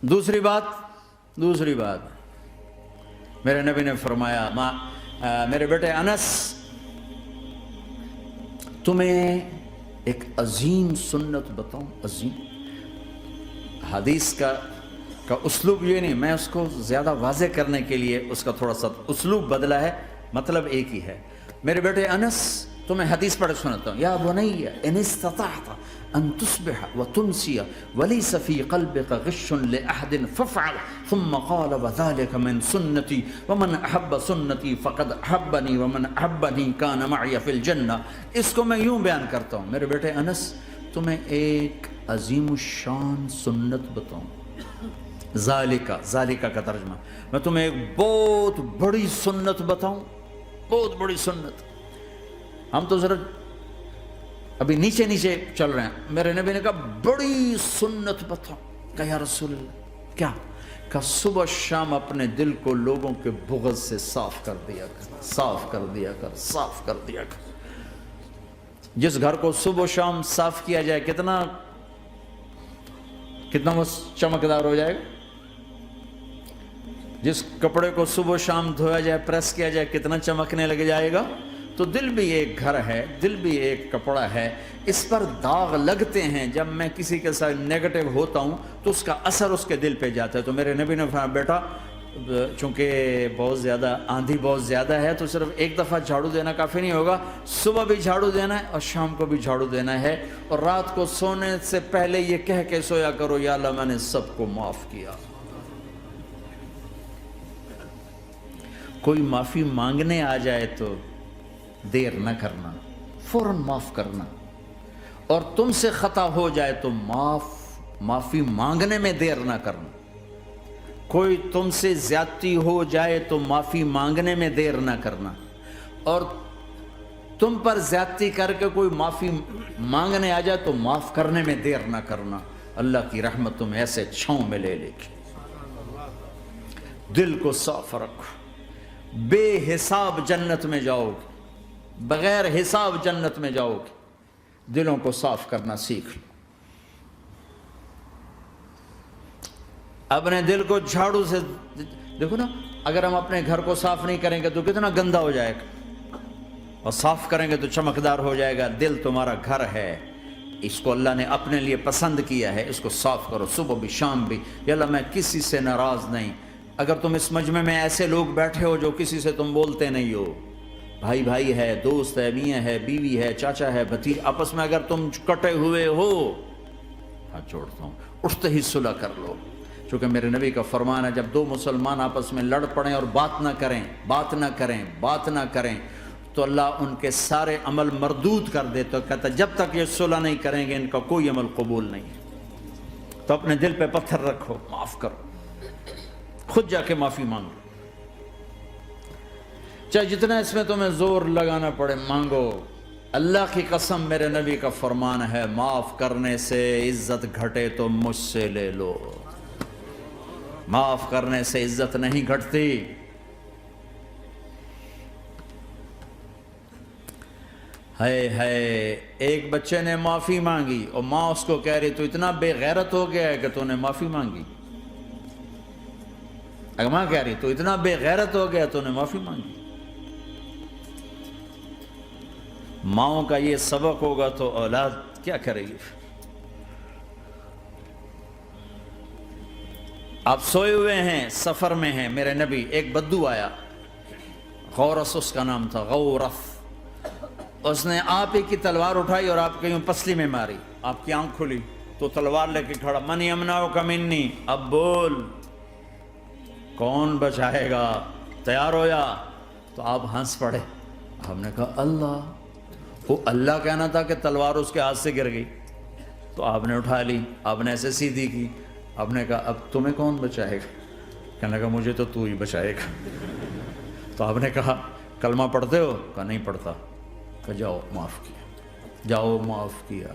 دوسری بات میرے نبی نے فرمایا میرے بیٹے انس، تمہیں ایک عظیم سنت بتاؤں، عظیم۔ حدیث کا اسلوب یہ نہیں، میں اس کو زیادہ واضح کرنے کے لیے اس کا تھوڑا سا اسلوب بدلا ہے، مطلب ایک ہی ہے۔ میرے بیٹے انس، تمہیں حدیث پڑھ سناتا ہوں۔ یا بنی ان استطعت ان تصبح وتمسي وليس في قلبك غش لاحد فافعل، ثم قال وذلك من سنتي ومن احب سنتي فقد احبني ومن احبني كان معي في الجنہ۔ اس کو میں یوں بیان کرتا ہوں، میرے بیٹے انس، تمہیں ایک عظیم الشان سنت بتاؤں۔ ذالکہ کا ترجمہ، میں تمہیں ایک بہت بڑی سنت بتاؤں، بہت بڑی سنت۔ ہم تو ذرا ابھی نیچے چل رہے ہیں۔ میرے نبی نے کہا بڑی سنت بتاؤ۔ کہا یا رسول اللہ کیا؟ کہا صبح شام اپنے دل کو لوگوں کے بغض سے صاف کر دیا کر۔ جس گھر کو صبح شام صاف کیا جائے کتنا وہ چمکدار ہو جائے گا۔ جس کپڑے کو صبح شام دھویا جائے، پریس کیا جائے، کتنا چمکنے لگ جائے گا۔ تو دل بھی ایک گھر ہے، دل بھی ایک کپڑا ہے، اس پر داغ لگتے ہیں۔ جب میں کسی کے ساتھ نیگیٹو ہوتا ہوں تو اس کا اثر اس کے دل پہ جاتا ہے۔ تو میرے نبی نے فرمایا بیٹا، چونکہ آندھی بہت زیادہ ہے تو صرف ایک دفعہ جھاڑو دینا کافی نہیں ہوگا، صبح بھی جھاڑو دینا ہے اور شام کو بھی جھاڑو دینا ہے، اور رات کو سونے سے پہلے یہ کہہ کے سویا کرو یا اللہ میں نے سب کو معاف کیا۔ کوئی معافی مانگنے آ جائے تو دیر نہ کرنا، فوراً معاف کرنا، اور تم سے خطا ہو جائے تو معافی مانگنے میں دیر نہ کرنا۔ کوئی تم سے زیادتی ہو جائے تو معافی مانگنے میں دیر نہ کرنا، اور تم پر زیادتی کر کے کوئی معافی مانگنے آ جائے تو معاف کرنے میں دیر نہ کرنا۔ اللہ کی رحمت تم ایسے چھاؤں میں لے لے کے۔ دل کو صاف رکھو، بے حساب جنت میں جاؤ گے، بغیر حساب جنت میں جاؤ گے۔ دلوں کو صاف کرنا سیکھ لو۔ اپنے دل کو جھاڑو سے دیکھو نا، اگر ہم اپنے گھر کو صاف نہیں کریں گے تو کتنا گندا ہو جائے گا، اور صاف کریں گے تو چمکدار ہو جائے گا۔ دل تمہارا گھر ہے، اس کو اللہ نے اپنے لیے پسند کیا ہے، اس کو صاف کرو صبح بھی شام بھی۔ یا اللہ میں کسی سے ناراض نہیں۔ اگر تم اس مجمع میں ایسے لوگ بیٹھے ہو جو کسی سے تم بولتے نہیں ہو، بھائی ہے، دوست ہے، میاں ہے، بیوی ہے، چاچا ہے، بھتیجا، آپس میں اگر تم کٹے ہوئے ہو، ہاتھ جوڑتا ہوں اٹھتے ہی صلح کر لو۔ چونکہ میرے نبی کا فرمان ہے جب دو مسلمان آپس میں لڑ پڑیں اور بات نہ کریں تو اللہ ان کے سارے عمل مردود کر دے۔ تو کہتا جب تک یہ صلح نہیں کریں گے ان کا کوئی عمل قبول نہیں ہے۔ تو اپنے دل پہ پتھر رکھو، معاف کرو، خود جا کے معافی مانگو، چاہے جتنا اس میں تمہیں زور لگانا پڑے مانگو۔ اللہ کی قسم میرے نبی کا فرمان ہے معاف کرنے سے عزت گھٹے تو مجھ سے لے لو، معاف کرنے سے عزت نہیں گھٹتی۔ ایک بچے نے معافی مانگی اور ماں اس کو کہہ رہی تو اتنا بے غیرت ہو گیا ہے کہ تو نے معافی مانگی۔ اگر ماں کہہ رہی تو اتنا بے غیرت ہو گیا تو نے معافی مانگی۔ ماؤں کا یہ سبق ہوگا تو اولاد کیا کرے گی؟ آپ سوئے ہوئے ہیں، سفر میں ہیں، میرے نبی ایک بدو آیا، غورس اس کا نام تھا، غورث۔ اس نے آپ ہی کی تلوار اٹھائی اور آپ کے یوں پسلی میں ماری، آپ کی آنکھ کھلی تو تلوار لے کے کھڑا، من یمنعک منی، اب بول کون بچائے گا؟ تیار ہویا تو آپ ہنس پڑے۔ آپ نے کہا اللہ، وہ اللہ کہنا تھا کہ تلوار اس کے ہاتھ سے گر گئی، تو آپ نے اٹھا لی، آپ نے ایسے سیدھی کی، آپ نے کہا اب تمہیں کون بچائے گا؟ کہنے لگا مجھے تو ہی بچائے گا۔ تو آپ نے کہا کلمہ پڑھتے ہو؟ کہا نہیں پڑھتا۔ کہا جاؤ معاف کیا، جاؤ معاف کیا۔